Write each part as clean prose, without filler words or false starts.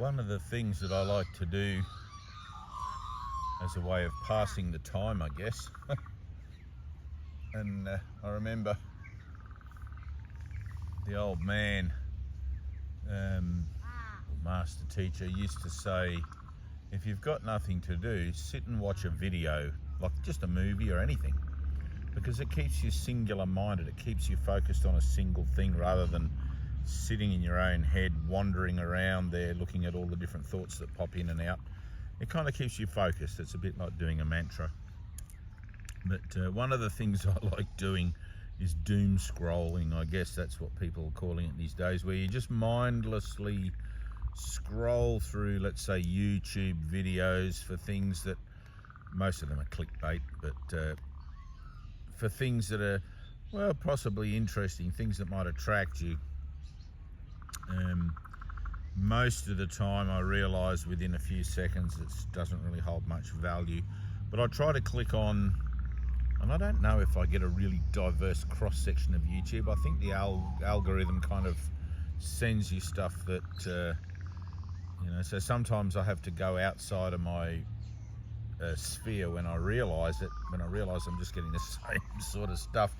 One of the things that I like to do as a way of passing the time, I guess, and I remember the old man, master teacher, used to say, if you've got nothing to do, sit and watch a video, like just a movie or anything, because it keeps you singular minded. It keeps you focused on a single thing rather than sitting in your own head, wandering around there, looking at all the different thoughts that pop in and out. It kind of keeps you focused. It's a bit like doing a mantra. But one of the things I like doing is doom scrolling. I guess that's what people are calling it these days, where you just mindlessly scroll through, let's say, YouTube videos for things that, most of them are clickbait, but for things that are, well, possibly interesting, things that might attract you. Most of the time I realise within a few seconds it doesn't really hold much value, but I try to click on, and I don't know if I get a really diverse cross-section of YouTube. I think the algorithm kind of sends you stuff that, so sometimes I have to go outside of my sphere when I realise it, when I realise I'm just getting the same sort of stuff,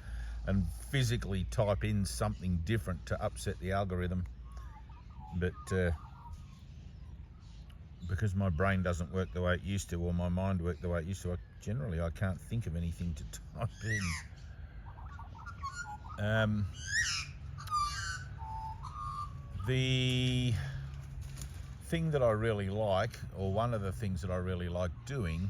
and physically type in something different to upset the algorithm. But because my brain doesn't work the way it used to, or my mind work the way it used to, I can't think of anything to type in. The thing that I really like, or one of the things that I really like doing,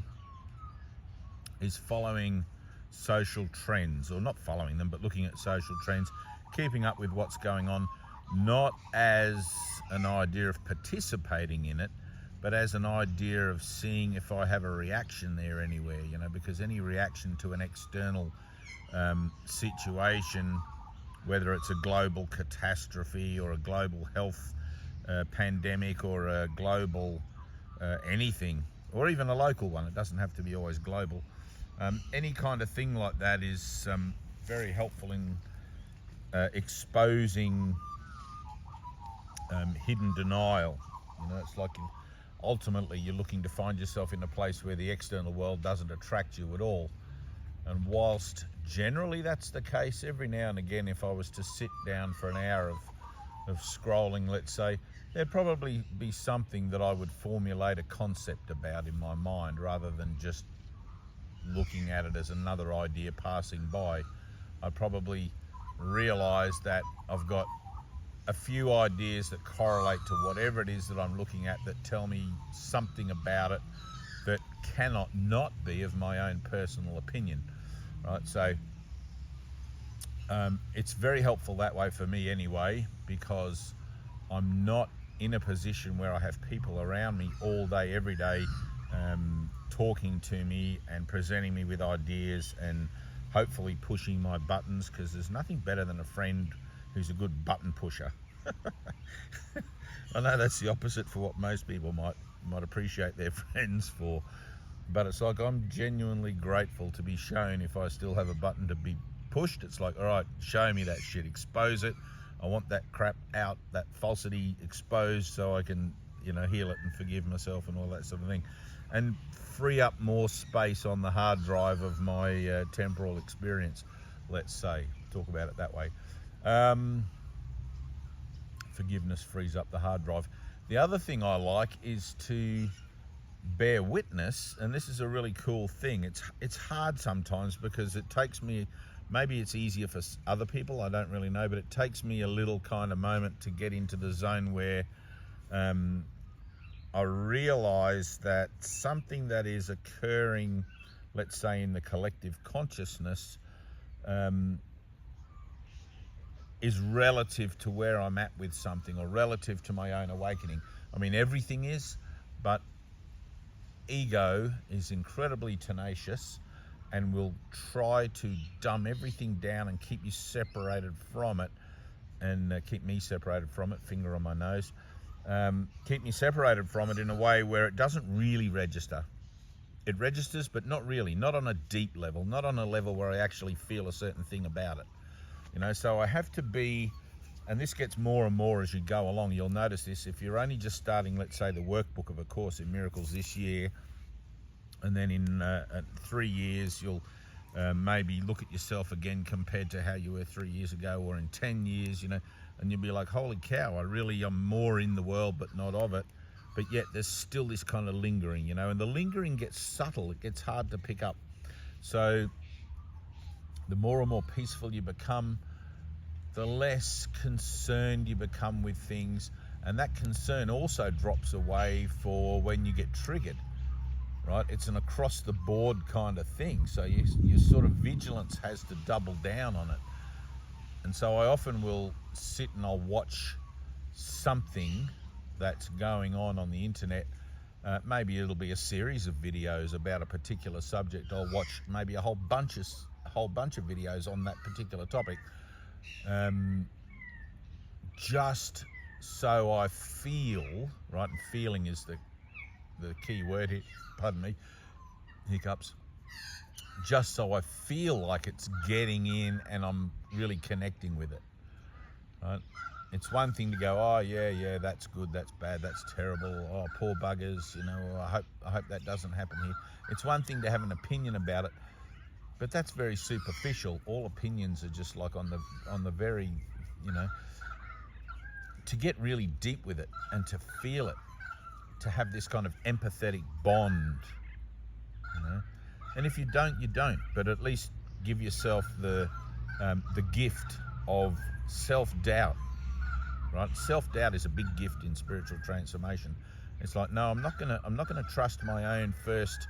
is following social trends, or not following them, but looking at social trends, keeping up with what's going on, not as an idea of participating in it, but as an idea of seeing if I have a reaction there anywhere, because any reaction to an external situation, whether it's a global catastrophe or a global health pandemic or a global anything, or even a local one, it doesn't have to be always global, any kind of thing like that is very helpful in exposing hidden denial. It's like ultimately you're looking to find yourself in a place where the external world doesn't attract you at all. And whilst generally that's the case, every now and again, if I was to sit down for an hour of scrolling, let's say, there'd probably be something that I would formulate a concept about in my mind, rather than just looking at it as another idea passing by. I probably realise that I've got a few ideas that correlate to whatever it is that I'm looking at, that tell me something about it that cannot not be of my own personal opinion, right? So it's very helpful that way for me anyway, because I'm not in a position where I have people around me all day, every day, talking to me and presenting me with ideas and hopefully pushing my buttons, because there's nothing better than a friend who's a good button pusher. I know that's the opposite for what most people might appreciate their friends for, but it's like I'm genuinely grateful to be shown if I still have a button to be pushed. It's like, all right, show me that shit, expose it. I want that crap out, that falsity exposed, so I can, heal it and forgive myself and all that sort of thing, and free up more space on the hard drive of my temporal experience, let's say, talk about it that way. Forgiveness frees up the hard drive. The other thing I like is to bear witness, and this is a really cool thing. It's hard sometimes because it takes me, maybe it's easier for other people, I don't really know, but it takes me a little kind of moment to get into the zone where I realize that something that is occurring, let's say, in the collective consciousness, is relative to where I'm at with something, or relative to my own awakening. I mean, everything is, but ego is incredibly tenacious and will try to dumb everything down and keep you separated from it, and keep me separated from it, finger on my nose, keep me separated from it in a way where it doesn't really register. It registers, but not really, not on a deep level, not on a level where I actually feel a certain thing about it. So I have to be and this gets more and more as you go along. You'll notice this if you're only just starting, let's say, the workbook of A Course in Miracles this year, and then in 3 years you'll maybe look at yourself again compared to how you were 3 years ago, or in 10 years, and you'll be like, holy cow, I'm more in the world but not of it. But yet there's still this kind of lingering, and the lingering gets subtle. It gets hard to pick up. So the more and more peaceful you become, the less concerned you become with things, and that concern also drops away for when you get triggered, right? It's an across the board kind of thing, so your sort of vigilance has to double down on it. And so I often will sit and I'll watch something that's going on the internet. Maybe it'll be a series of videos about a particular subject. I'll watch maybe a whole bunch of videos on that particular topic, just so I feel, right, and feeling is the key word here, pardon me, hiccups, just so I feel like it's getting in and I'm really connecting with it, right? It's one thing to go, oh yeah, that's good, that's bad, that's terrible, oh poor buggers, I hope that doesn't happen here. It's one thing to have an opinion about it, but that's very superficial. All opinions are just like on the very, to get really deep with it and to feel it, to have this kind of empathetic bond, And if you don't, you don't. But at least give yourself the gift of self-doubt, right? Self-doubt is a big gift in spiritual transformation. It's like, no, I'm not gonna trust my own first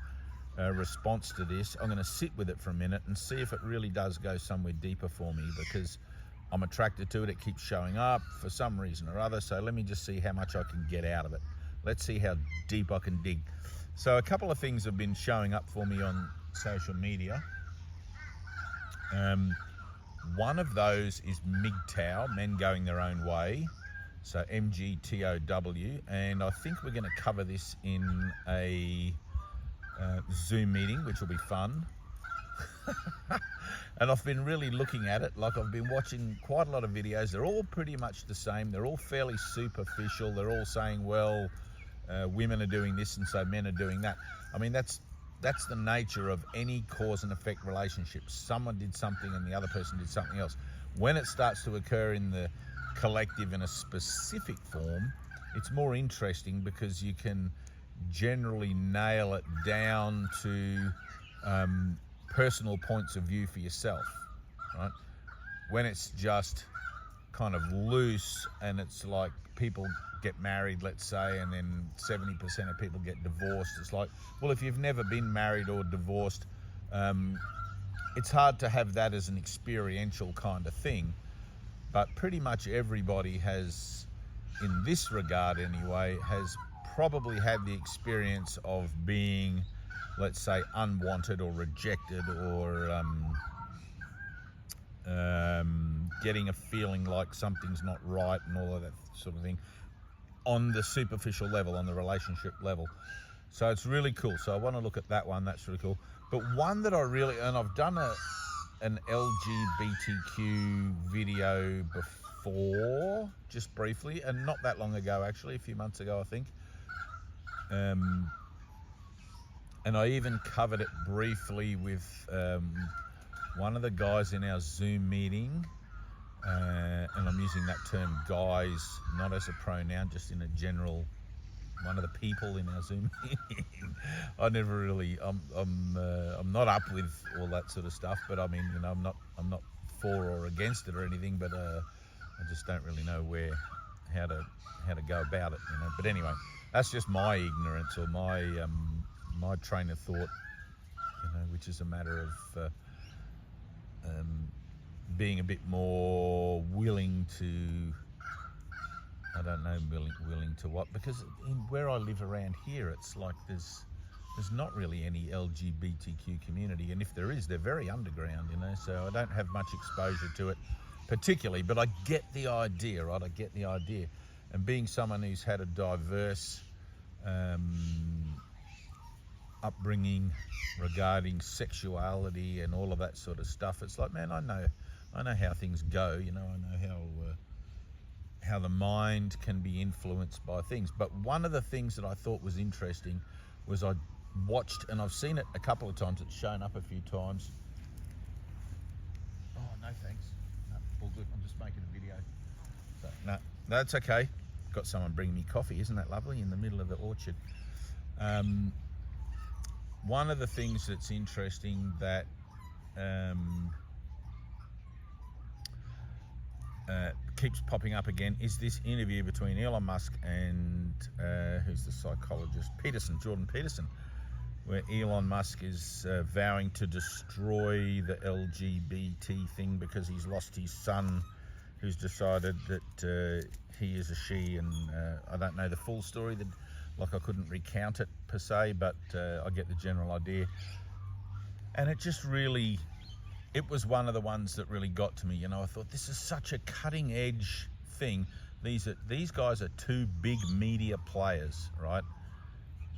response to this. I'm going to sit with it for a minute and see if it really does go somewhere deeper for me, because I'm attracted to it. It keeps showing up for some reason or other. So let me just see how much I can get out of it. Let's see how deep I can dig. So a couple of things have been showing up for me on social media. One of those is MGTOW, Men Going Their Own Way. So MGTOW. And I think we're going to cover this in a Zoom meeting, which will be fun. And I've been really looking at it. Like, I've been watching quite a lot of videos. They're all pretty much the same. They're all fairly superficial. They're all saying, well, women are doing this and so men are doing that. I mean, that's the nature of any cause and effect relationship. Someone did something and the other person did something else. When it starts to occur in the collective in a specific form, it's more interesting because you can generally nail it down to personal points of view for yourself, right? When it's just kind of loose and it's like people get married, let's say, and then 70% of people get divorced, it's like, well, if you've never been married or divorced, it's hard to have that as an experiential kind of thing. But pretty much everybody has, in this regard anyway, has probably had the experience of being, let's say, unwanted or rejected, or getting a feeling like something's not right and all of that sort of thing on the superficial level, on the relationship level. So it's really cool. So I want to look at that one. That's really cool. But one that I really, and I've done an LGBTQ video before, just briefly, and not that long ago, actually, a few months ago, I think. And I even covered it briefly with one of the guys in our Zoom meeting, and I'm using that term guys not as a pronoun, just in a general, one of the people in our Zoom meeting. I never really, I'm not up with all that sort of stuff, but I mean, I'm not for or against it or anything, but I just don't really know how to go about it, But anyway, that's just my ignorance or my train of thought, which is a matter of being a bit more willing to, I don't know, willing to what, because in where I live around here, it's like there's not really any LGBTQ community, and if there is, they're very underground, so I don't have much exposure to it particularly, but I get the idea, right? I get the idea. And being someone who's had a diverse upbringing regarding sexuality and all of that sort of stuff, it's like, man, I know how things go, I know how the mind can be influenced by things. But one of the things that I thought was interesting was I watched, and I've seen it a couple of times, it's shown up a few times. Oh, no thanks. No, all good. I'm just making a video. So, no, that's okay. Got someone bringing me coffee. Isn't that lovely? In the middle of the orchard. One of the things that's interesting that keeps popping up again is this interview between Elon Musk and who's the psychologist? Jordan Peterson, where Elon Musk is vowing to destroy the LGBT thing because he's lost his son, who's decided that he is a she, and I don't know the full story, like I couldn't recount it per se, but I get the general idea. And it just really, it was one of the ones that really got to me. You know, I thought, this is such a cutting edge thing. These guys are two big media players, right?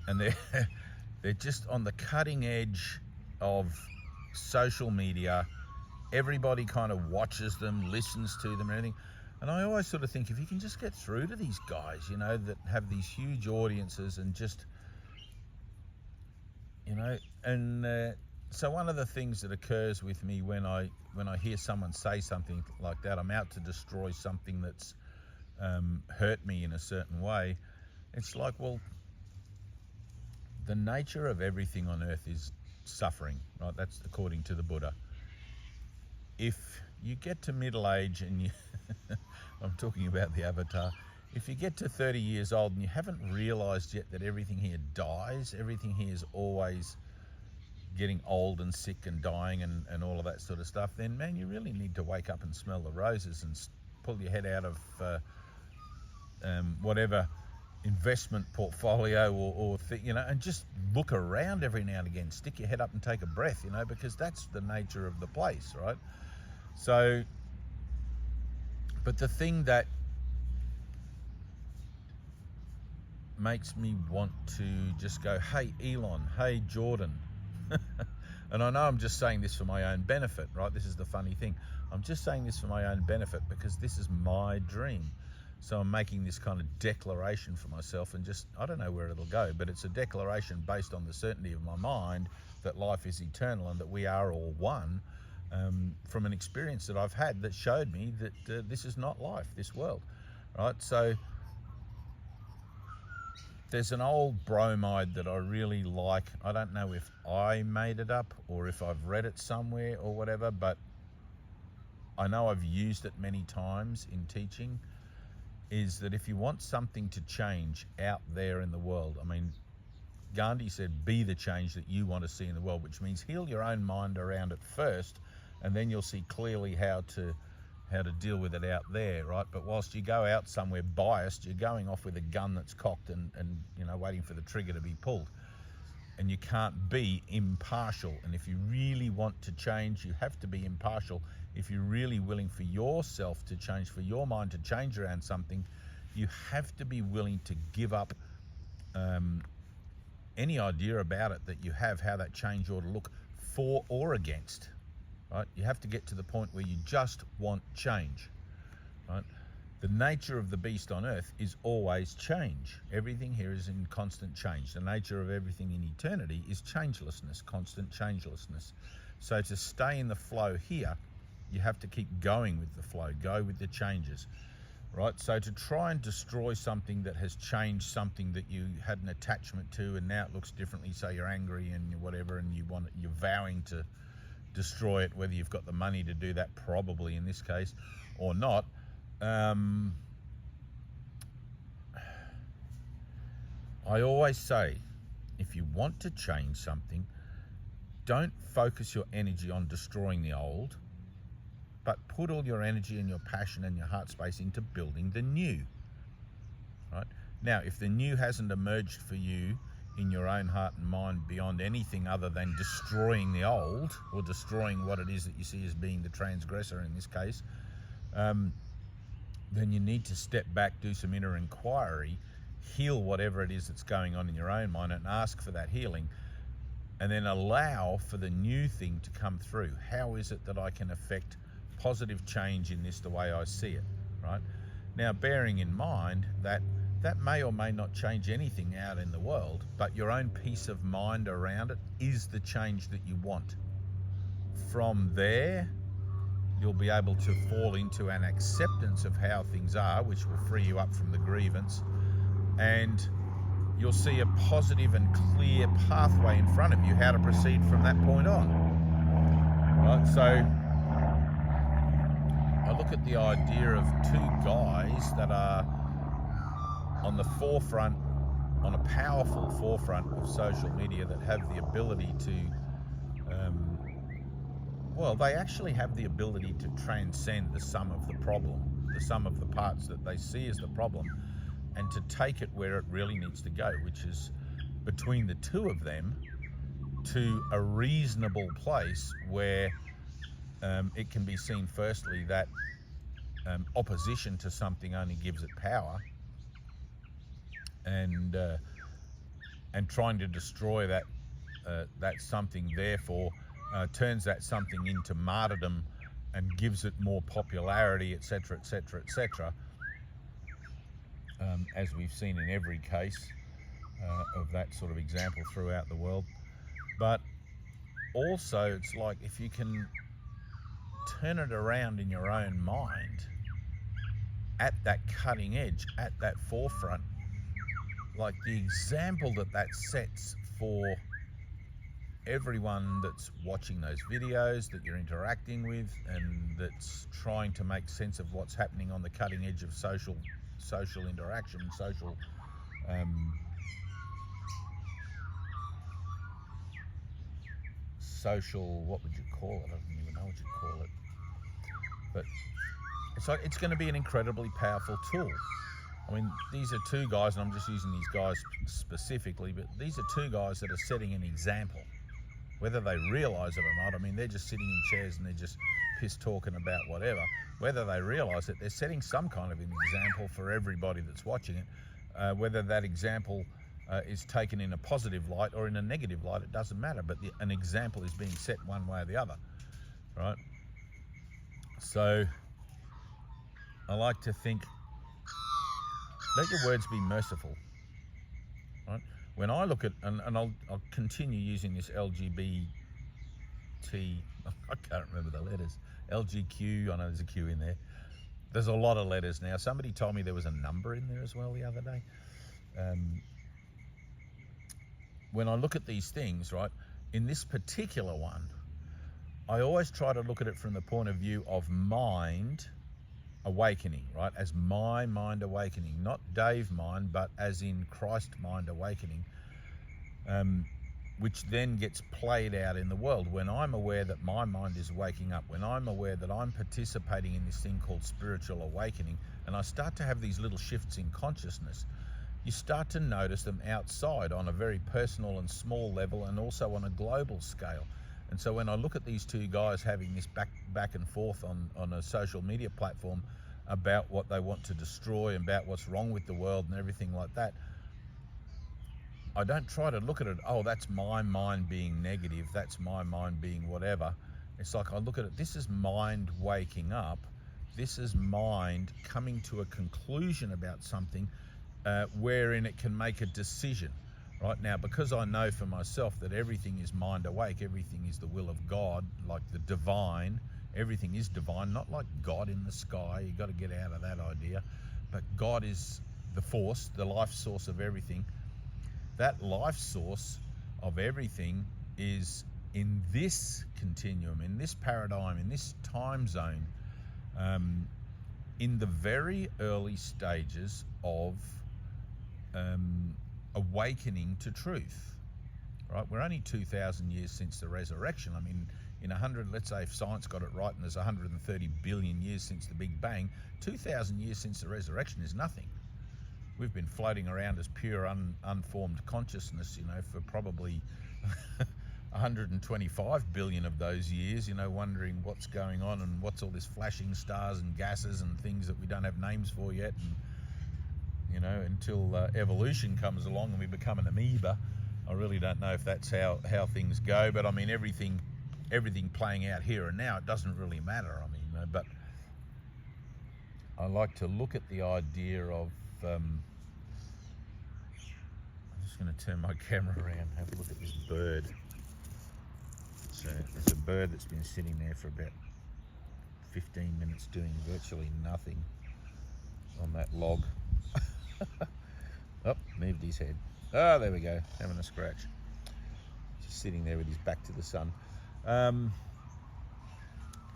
And they're just on the cutting edge of social media. Everybody kind of watches them, listens to them, and everything. And I always sort of think, if you can just get through to these guys, you know, that have these huge audiences, and just, you know, and so one of the things that occurs with me when I hear someone say something like that, I'm out to destroy something that's hurt me in a certain way. It's like, well, the nature of everything on earth is suffering, right? That's according to the Buddha. If you get to middle age and you, I'm talking about the avatar, if you get to 30 years old and you haven't realized yet that everything here dies, everything here is always getting old and sick and dying and all of that sort of stuff, then man, you really need to wake up and smell the roses and pull your head out of whatever investment portfolio or you know, and just look around every now and again, stick your head up and take a breath, you know, because that's the nature of the place, right? So, but the thing that makes me want to just go, hey Elon, hey Jordan, and I know I'm just saying this for my own benefit, right? This is the funny thing. I'm just saying this for my own benefit because this is my dream. So I'm making this kind of declaration for myself, and just, I don't know where it'll go, but it's a declaration based on the certainty of my mind that life is eternal and that we are all one, from an experience that I've had that showed me that this is not life, this world, right? So there's an old bromide that I really like. I don't know if I made it up or if I've read it somewhere or whatever, but I know I've used it many times in teaching, is that if you want something to change out there in the world, I mean, Gandhi said, be the change that you want to see in the world, which means heal your own mind around it first, and then you'll see clearly how to deal with it out there, right? But whilst you go out somewhere biased, you're going off with a gun that's cocked and you know, waiting for the trigger to be pulled. And you can't be impartial. And if you really want to change, you have to be impartial. If you're really willing for yourself to change, for your mind to change around something, you have to be willing to give up any idea about it that you have, how that change ought to look, for or against. Right? You have to get to the point where you just want change. Right? The nature of the beast on earth is always change. Everything here is in constant change. The nature of everything in eternity is changelessness, constant changelessness. So to stay in the flow here, you have to keep going with the flow, go with the changes. Right? So to try and destroy something that has changed something that you had an attachment to, and now it looks differently, so you're angry and whatever, and you're vowing to destroy it, whether you've got the money to do that, probably in this case, or not. I always say, if you want to change something, don't focus your energy on destroying the old, but put all your energy and your passion and your heart space into building the new. Right? Now, if the new hasn't emerged for you in your own heart and mind beyond anything other than destroying the old, or destroying what it is that you see as being the transgressor in this case, then you need to step back, do some inner inquiry, heal whatever it is that's going on in your own mind, and ask for that healing, and then allow for the new thing to come through. How is it that I can affect positive change in this the way I see it, right? Now, bearing in mind that that may or may not change anything out in the world, but your own peace of mind around it is the change that you want. From there, you'll be able to fall into an acceptance of how things are, which will free you up from the grievance, and you'll see a positive and clear pathway in front of you how to proceed from that point on. Right, so I look at the idea of two guys that are on the forefront, on a powerful forefront of social media, that have the ability to they actually have the ability to transcend the sum of the problem, the sum of the parts that they see as the problem, and to take it where it really needs to go, which is between the two of them to a reasonable place where it can be seen, firstly, that opposition to something only gives it power, and trying to destroy that something, therefore, turns that something into martyrdom and gives it more popularity, etc., etc., etc., as we've seen in every case of that sort of example throughout the world. But also, it's like, if you can turn it around in your own mind at that cutting edge, at that forefront, like the example that sets for everyone that's watching those videos that you're interacting with, and that's trying to make sense of what's happening on the cutting edge of social interaction, social, what would you call it? I don't even know what you'd call it. But it's going to be an incredibly powerful tool. I mean, these are two guys, and I'm just using these guys specifically, but these are two guys that are setting an example. Whether they realise it or not, I mean, they're just sitting in chairs and they're just piss talking about whatever. Whether they realise it, they're setting some kind of an example for everybody that's watching it. Whether that example is taken in a positive light or in a negative light, it doesn't matter. But an example is being set one way or the other, right? So I like to think, let your words be merciful, right? When I look at, and I'll continue using this LGBT, I can't remember the letters, LGQ, I know there's a Q in there. There's a lot of letters now. Somebody told me there was a number in there as well the other day. When I look at these things, right, in this particular one, I always try to look at it from the point of view of mind awakening, right, as my mind awakening, not Dave mind, but as in Christ mind awakening, which then gets played out in the world. When I'm aware that my mind is waking up, when I'm aware that I'm participating in this thing called spiritual awakening, and I start to have these little shifts in consciousness, you start to notice them outside on a very personal and small level, and also on a global scale. And so when I look at these two guys having this back and forth on a social media platform about what they want to destroy, about what's wrong with the world and everything like that, I don't try to look at it, oh, that's my mind being negative, that's my mind being whatever. It's like I look at it, this is mind waking up, this is mind coming to a conclusion about something wherein it can make a decision. Right now, because I know for myself that everything is mind awake, everything is the will of God, like the divine, everything is divine, not like God in the sky. You got to get out of that idea. But God is the force, the life source of everything. That life source of everything is in this continuum, in this paradigm, in this time zone, in the very early stages of awakening to truth, right? We're only 2,000 years since the resurrection. I mean, in 100, let's say if science got it right and there's 130 billion years since the Big Bang, 2,000 years since the resurrection is nothing. We've been floating around as pure unformed consciousness, for probably 125 billion of those years, wondering what's going on and what's all this flashing stars and gases and things that we don't have names for yet. And, until evolution comes along and we become an amoeba. I really don't know if that's how things go, but I mean, everything playing out here and now, it doesn't really matter. I mean, but I like to look at the idea of, I'm just going to turn my camera around, have a look at this bird. So there's a bird that's been sitting there for about 15 minutes doing virtually nothing on that log. Oh, moved his head. Oh, there we go, having a scratch. Just sitting there with his back to the sun.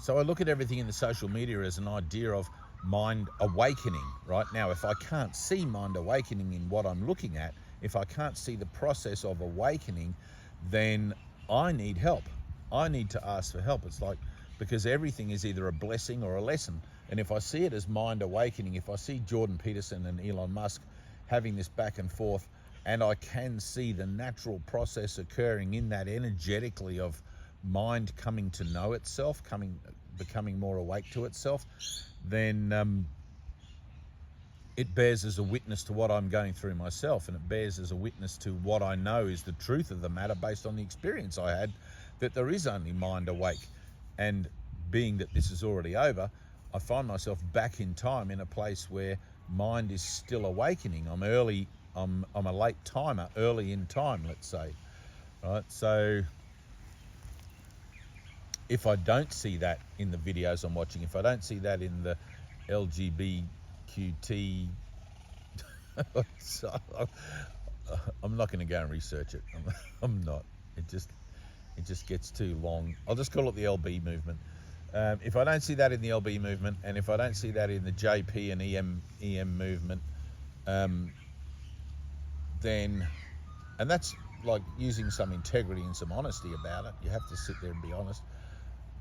So I look at everything in the social media as an idea of mind awakening, right? Now, if I can't see mind awakening in what I'm looking at, if I can't see the process of awakening, then I need help. I need to ask for help. It's like, because everything is either a blessing or a lesson. And if I see it as mind awakening, if I see Jordan Peterson and Elon Musk having this back and forth, and I can see the natural process occurring in that energetically of mind coming to know itself, becoming more awake to itself, then it bears as a witness to what I'm going through myself, and it bears as a witness to what I know is the truth of the matter based on the experience I had, that there is only mind awake. And being that this is already over, I find myself back in time in a place where mind is still awakening. I'm a late timer, early in time, let's say, right? So if I don't see that in the videos I'm watching, if I don't see that in the LGBTQT, so I'm not going to go and research it. I'm not. It just gets too long. I'll just call it the LB movement. If I don't see that in the LB movement, and if I don't see that in the JP and EM movement, then, and that's like using some integrity and some honesty about it. You have to sit there and be honest.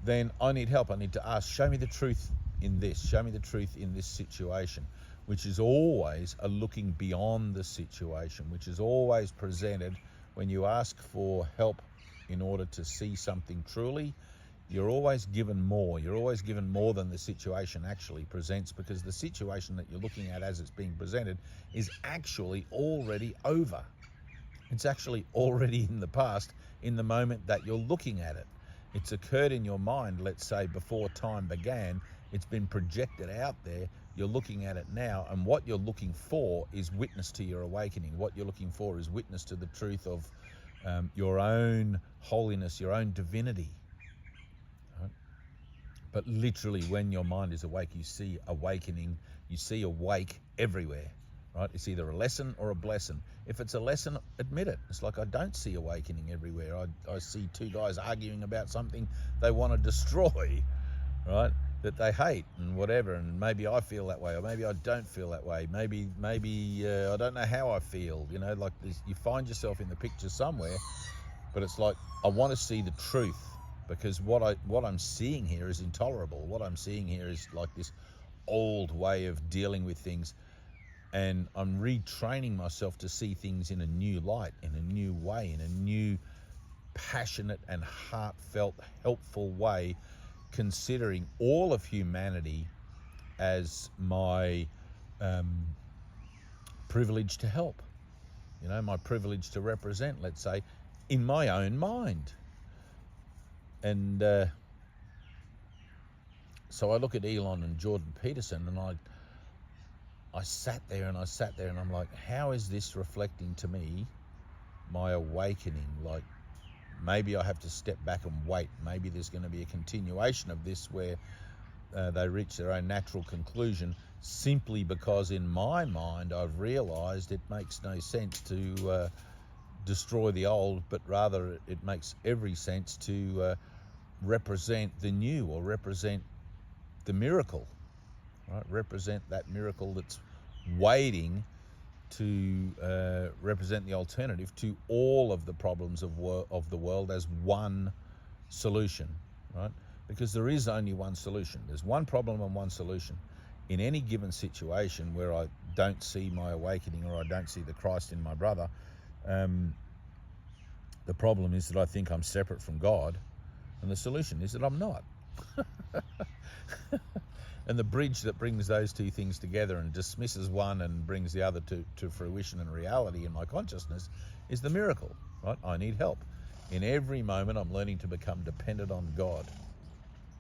Then I need help. I need to ask, show me the truth in this. Show me the truth in this situation, which is always a looking beyond the situation, which is always presented when you ask for help in order to see something truly. You're always given more. You're always given more than the situation actually presents, because the situation that you're looking at as it's being presented is actually already over. It's actually already in the past in the moment that you're looking at it. It's occurred in your mind, let's say, before time began. It's been projected out there. You're looking at it now, and what you're looking for is witness to your awakening. What you're looking for is witness to the truth of your own holiness, your own divinity. Right? But literally, when your mind is awake, you see awakening, you see awake everywhere. Right? It's either a lesson or a blessing. If it's a lesson, admit it. It's like, I don't see awakening everywhere. I see two guys arguing about something they want to destroy, right? That they hate and whatever. And maybe I feel that way, or maybe I don't feel that way. Maybe I don't know how I feel. You know, like this, you find yourself in the picture somewhere, but it's like, I want to see the truth, because what I'm seeing here is intolerable. What I'm seeing here is like this old way of dealing with things. And I'm retraining myself to see things in a new light, in a new way, in a new passionate and heartfelt, helpful way, considering all of humanity as my privilege to help. You know, my privilege to represent, let's say, in my own mind. And so I look at Elon and Jordan Peterson, and I sat there and I'm like, how is this reflecting to me my awakening? Like, maybe I have to step back and wait. Maybe there's going to be a continuation of this where they reach their own natural conclusion, simply because in my mind I've realized it makes no sense to destroy the old, but rather it makes every sense to represent the new, or represent the miracle, right? Represent that miracle that's waiting to represent the alternative to all of the problems of the world as one solution, right? Because there is only one solution. There's one problem and one solution. In any given situation where I don't see my awakening, or I don't see the Christ in my brother, the problem is that I think I'm separate from God, and the solution is that I'm not. And the bridge that brings those two things together and dismisses one and brings the other to fruition and reality in my consciousness is the miracle, right? I need help. In every moment, I'm learning to become dependent on God.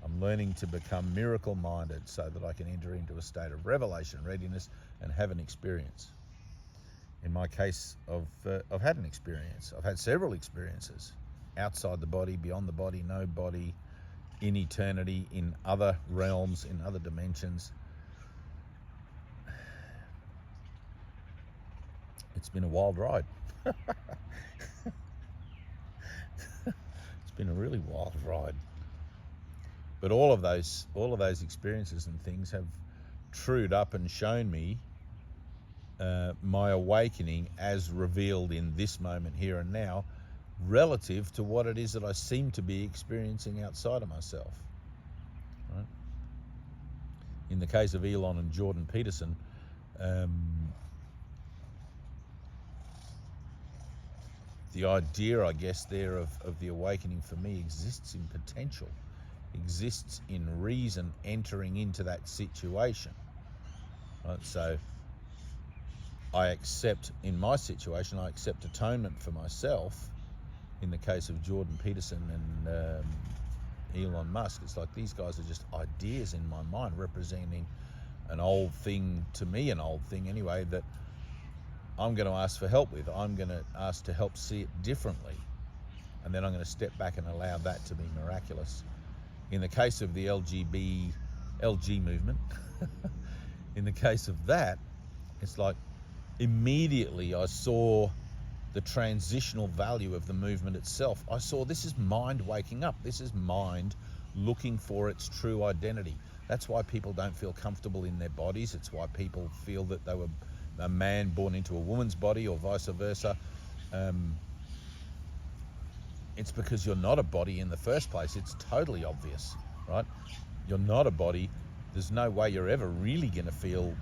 I'm learning to become miracle-minded so that I can enter into a state of revelation, readiness, and have an experience. In my case, I've had an experience. I've had several experiences outside the body, beyond the body, no body, in eternity, in other realms, in other dimensions. It's been a wild ride. It's been a really wild ride. But all of those experiences and things have trued up and shown me my awakening as revealed in this moment here and now, relative to what it is that I seem to be experiencing outside of myself. Right? In the case of Elon and Jordan Peterson, the idea, I guess, there of the awakening for me exists in potential, exists in reason entering into that situation. Right? So I accept, in my situation, I accept atonement for myself. In the case of Jordan Peterson and Elon Musk, it's like these guys are just ideas in my mind representing an old thing, to me an old thing anyway, that I'm going to ask for help with. I'm going to ask to help see it differently. And then I'm going to step back and allow that to be miraculous. In the case of the LG movement, in the case of that, it's like immediately I saw the transitional value of the movement itself. I saw this is mind waking up. This is mind looking for its true identity. That's why people don't feel comfortable in their bodies. It's why people feel that they were a man born into a woman's body or vice versa. It's because you're not a body in the first place. It's totally obvious, right? You're not a body. There's no way you're ever really going to feel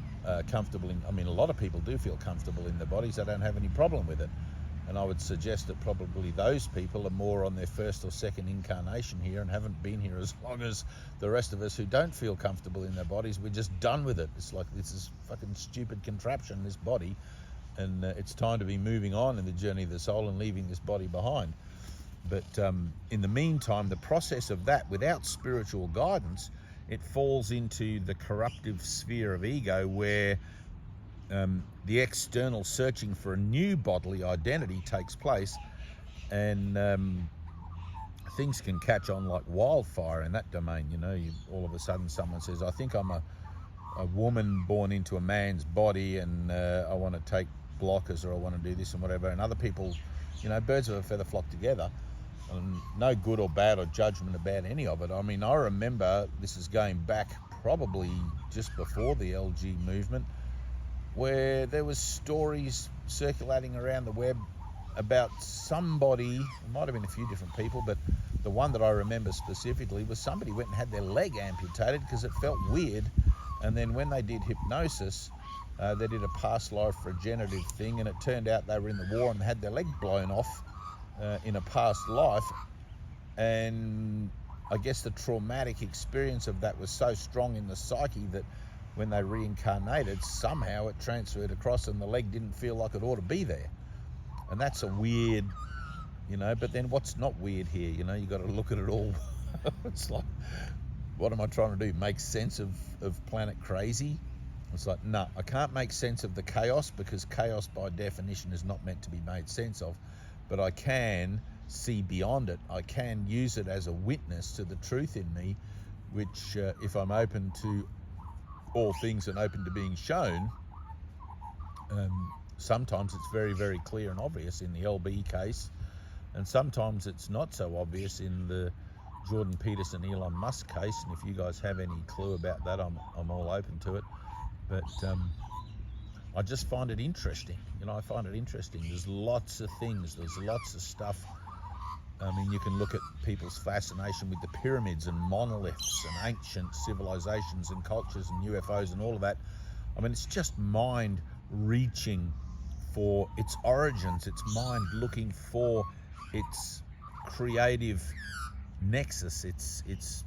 comfortable in, I mean, a lot of people do feel comfortable in their bodies. They don't have any problem with it. And I would suggest that probably those people are more on their first or second incarnation here and haven't been here as long as the rest of us who don't feel comfortable in their bodies. We're just done with it. It's like this is fucking stupid contraption, this body, and it's time to be moving on in the journey of the soul and leaving this body behind. But in the meantime, the process of that, without spiritual guidance, it falls into the corruptive sphere of ego where the external searching for a new bodily identity takes place, and things can catch on like wildfire in that domain. You know, all of a sudden someone says, I think I'm a woman born into a man's body, and I want to take blockers, or I want to do this and whatever. And other people, you know, birds of a feather flock together. And no good or bad or judgment about any of it. I mean, I remember, this is going back probably just before the LG movement, where there was stories circulating around the web about somebody, it might have been a few different people, but the one that I remember specifically was somebody went and had their leg amputated because it felt weird. And then when they did hypnosis, they did a past life regenerative thing, and it turned out they were in the war and had their leg blown off in a past life. And I guess the traumatic experience of that was so strong in the psyche that when they reincarnated, somehow it transferred across and the leg didn't feel like it ought to be there. And that's a weird, you know, but then what's not weird here? You know, you got to look at it all. It's like, what am I trying to do? Make sense of planet crazy? It's like, no, I can't make sense of the chaos, because chaos by definition is not meant to be made sense of. But I can see beyond it. I can use it as a witness to the truth in me, which if I'm open to all things and open to being shown, sometimes it's very, very clear and obvious in the LB case, and sometimes it's not so obvious in the Jordan Peterson, Elon Musk case. And if you guys have any clue about that, I'm all open to it. But I just find it interesting. You know, I find it interesting. There's lots of things. There's lots of stuff. I mean, you can look at people's fascination with the pyramids and monoliths and ancient civilizations and cultures and UFOs and all of that. I mean, it's just mind reaching for its origins. It's mind looking for its creative nexus. It's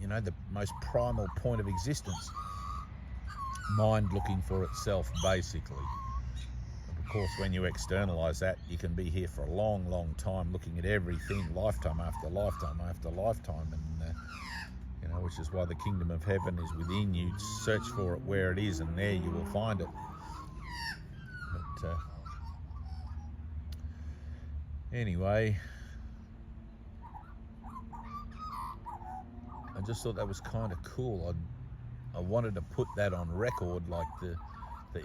you know, the most primal point of existence. Mind looking for itself, basically. Of course, when you externalize that, you can be here for a long, long time looking at everything, lifetime after lifetime after lifetime, and You know, which is why the kingdom of heaven is within you. Search for it where it is, and there you will find it. But anyway, I just thought that was kind of cool. I wanted to put that on record, like the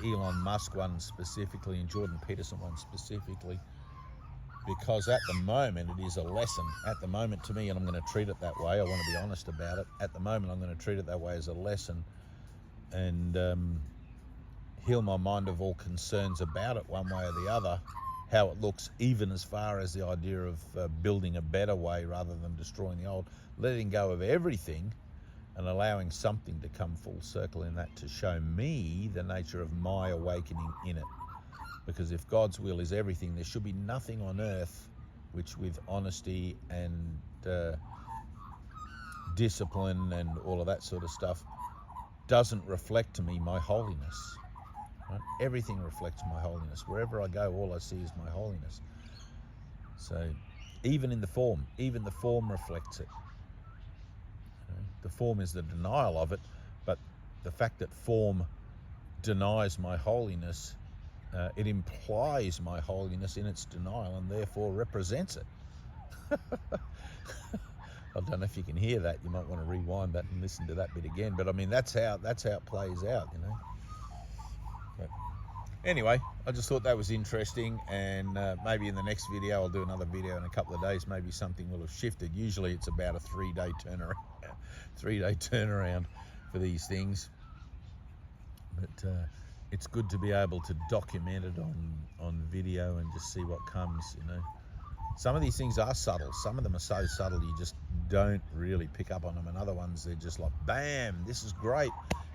Elon Musk one specifically and Jordan Peterson one specifically, because at the moment it is a lesson. At the moment, to me, and I'm going to treat it that way, I want to be honest about it. At the moment, I'm going to treat it that way, as a lesson, and heal my mind of all concerns about it one way or the other, how it looks, even as far as the idea of building a better way rather than destroying the old, letting go of everything and allowing something to come full circle in that, to show me the nature of my awakening in it. Because if God's will is everything, there should be nothing on earth which, with honesty and discipline and all of that sort of stuff, doesn't reflect to me my holiness. Right? Everything reflects my holiness. Wherever I go, all I see is my holiness. So even in the form, even the form reflects it. The form is the denial of it, but the fact that form denies my holiness, it implies my holiness in its denial and therefore represents it. I don't know if you can hear that. You might want to rewind that and listen to that bit again. But I mean, that's how it plays out, you know. But anyway, I just thought that was interesting, and maybe in the next video, I'll do another video in a couple of days. Maybe something will have shifted. Usually it's about a 3-day turnaround. 3-day turnaround for these things, but it's good to be able to document it on video and just see what comes, you know. Some of these things are subtle. Some of them are so subtle you just don't really pick up on them, and other ones, they're just like, bam, this is great.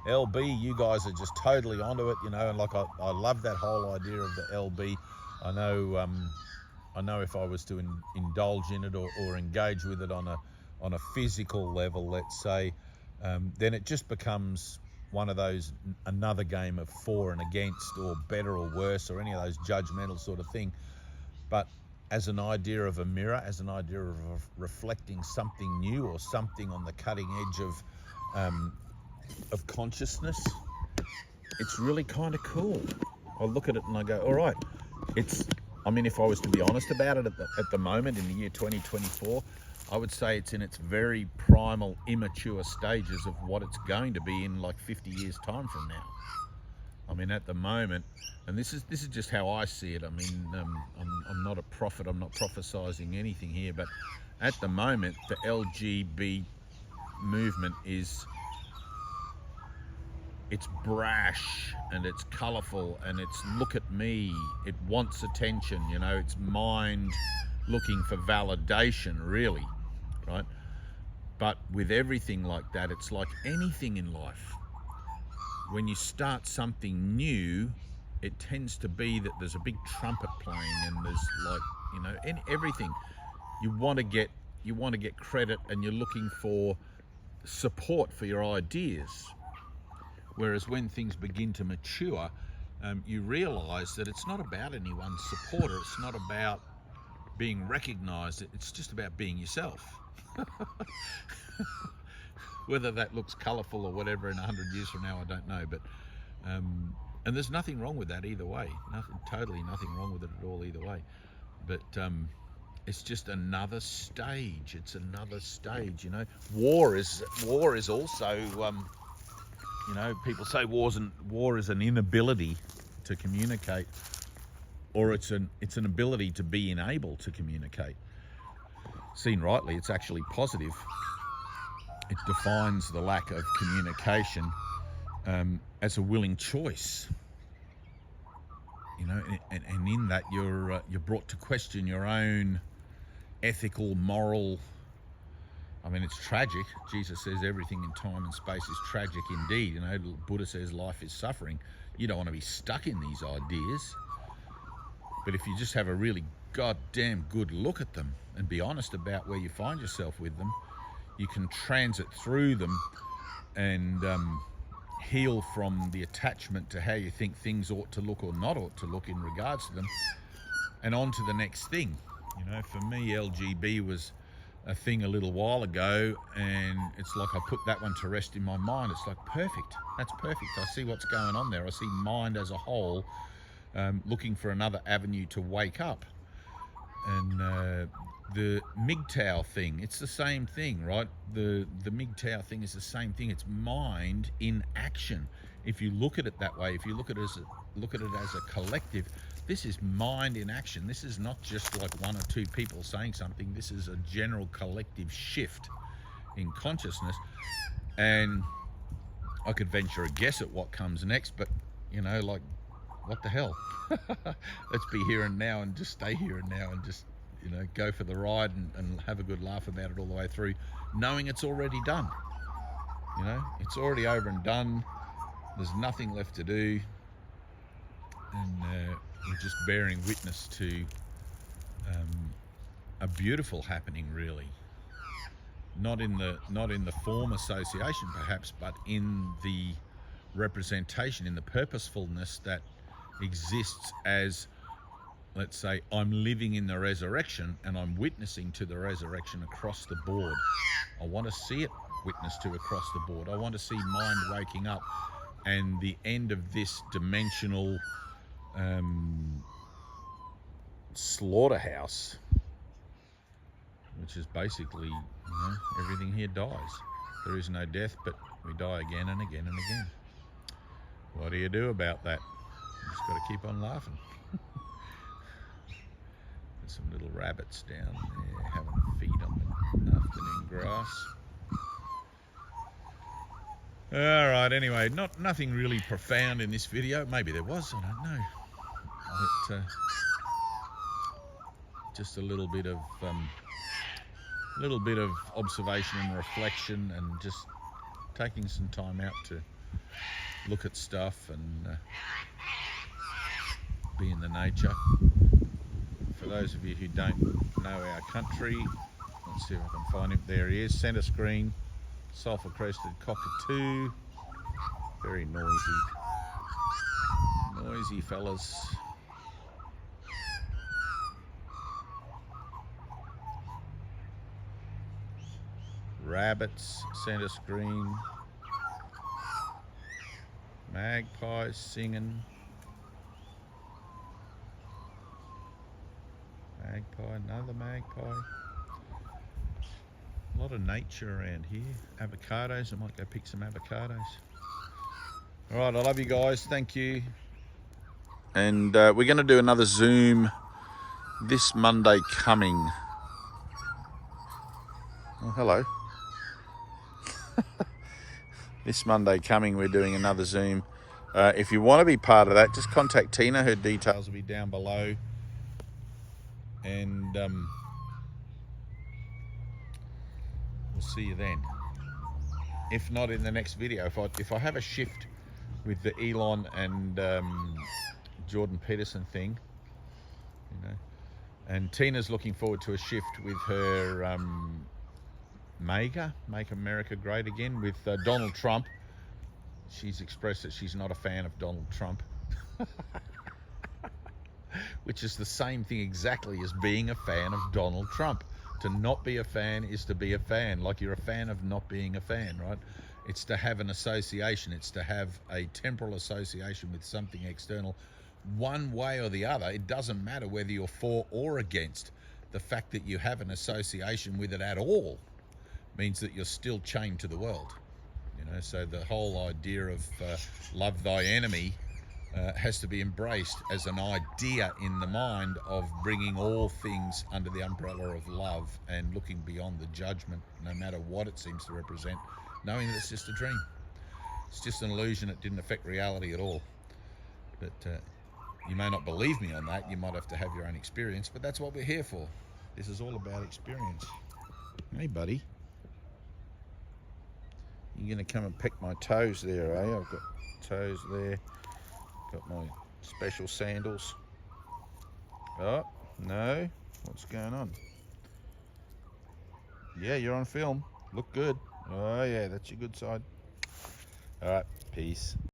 LB, you guys are just totally onto it, you know. And like, I love that whole idea of the LB. I know if I was to indulge in it or engage with it on a physical level, let's say, then it just becomes one of those, another game of for and against, or better or worse, or any of those judgmental sort of thing. But as an idea of a mirror, as an idea of reflecting something new or something on the cutting edge of consciousness, it's really kind of cool. I look at it and I go, all right, I mean, if I was to be honest about it at the moment in the year 2024, I would say it's in its very primal, immature stages of what it's going to be in like 50 years time from now. I mean, at the moment, and this is just how I see it. I mean, I'm not a prophet. I'm not prophesizing anything here, but at the moment, the LGB movement it's brash and it's colorful and it's look at me. It wants attention, you know. It's mind looking for validation, really, right? But with everything like that, it's like anything in life. When you start something new, it tends to be that there's a big trumpet playing and there's, like, you know, everything. You want to get credit, and you're looking for support for your ideas. Whereas when things begin to mature, you realize that it's not about anyone's support, or it's not about being recognized. It's just about being yourself. Whether that looks colorful or whatever in 100 years from now, I don't know. But and there's nothing wrong with that either way. Totally nothing wrong with it at all either way. But it's just another stage. It's another stage, you know. War is also, you know, people say war is an inability to communicate, or it's an ability to be unable to communicate. Seen rightly, it's actually positive. It defines the lack of communication as a willing choice. You know, and in that you're brought to question your own ethical, moral. I mean, it's tragic. Jesus says everything in time and space is tragic indeed. You know, Buddha says life is suffering. You don't want to be stuck in these ideas. But if you just have a really goddamn good look at them and be honest about where you find yourself with them, you can transit through them and heal from the attachment to how you think things ought to look or not ought to look in regards to them, and on to the next thing. You know, for me, LGB was a thing a little while ago, and it's like I put that one to rest in my mind. It's like, perfect, that's perfect. I see what's going on there. I see mind as a whole looking for another avenue to wake up. And the MGTOW thing, it's the same thing, right? The MGTOW thing is the same thing. It's mind in action. If you look at it that way, if you look at it as a collective, this is mind in action. This is not just like one or two people saying something. This is a general collective shift in consciousness. And I could venture a guess at what comes next, but you know, like, what the hell? Let's be here and now and just stay here and now and just, you know, go for the ride and have a good laugh about it all the way through, knowing it's already done. You know, it's already over and done. There's nothing left to do. And we're just bearing witness to a beautiful happening, really. Not in the form association perhaps, but in the representation, in the purposefulness that exists as, let's say, I'm living in the resurrection and I'm witnessing to the resurrection across the board. I want to see it witnessed to across the board. I want to see mind waking up and the end of this dimensional slaughterhouse, which is basically, you know, everything here dies. There is no death, but we die again and again and again. What do you do about that? You just got to keep on laughing. There's some little rabbits down there having a feed on the afternoon grass. All right, anyway, nothing really profound in this video. Maybe there was, I don't know. But just a little bit of observation and reflection, and just taking some time out to look at stuff and be in the nature. For those of you who don't know our country, let's see if I can find him. There he is, centre screen, sulphur crested cockatoo. Very noisy fellas. Rabbits, centre screen. Magpies singing. Magpie, another magpie. A lot of nature around here. Avocados, I might go pick some avocados. All right, I love you guys, thank you. And we're going to do another Zoom this Monday coming. Oh, hello. This Monday coming, we're doing another Zoom. If you want to be part of that, just contact Tyna. Her details will be down below. And we'll see you then. If not in the next video, if I have a shift with the Elon and Jordan Peterson thing, you know, and Tina's looking forward to a shift with her Make America Great Again, with Donald Trump. She's expressed that she's not a fan of Donald Trump. Which is the same thing exactly as being a fan of Donald Trump. To not be a fan is to be a fan, like you're a fan of not being a fan, right? It's to have an association. It's to have a temporal association with something external, one way or the other. It doesn't matter whether you're for or against. The fact that you have an association with it at all means that you're still chained to the world. You know, so the whole idea of love thy enemy has to be embraced as an idea in the mind of bringing all things under the umbrella of love and looking beyond the judgment, no matter what it seems to represent, knowing that it's just a dream. It's just an illusion. It didn't affect reality at all. But you may not believe me on that. You might have to have your own experience, but that's what we're here for. This is all about experience. Hey, buddy. You're going to come and peck my toes there, eh? I've got toes there. Got my special sandals. Oh, no. What's going on? Yeah, you're on film. Look good. Oh, yeah, that's your good side. All right, peace.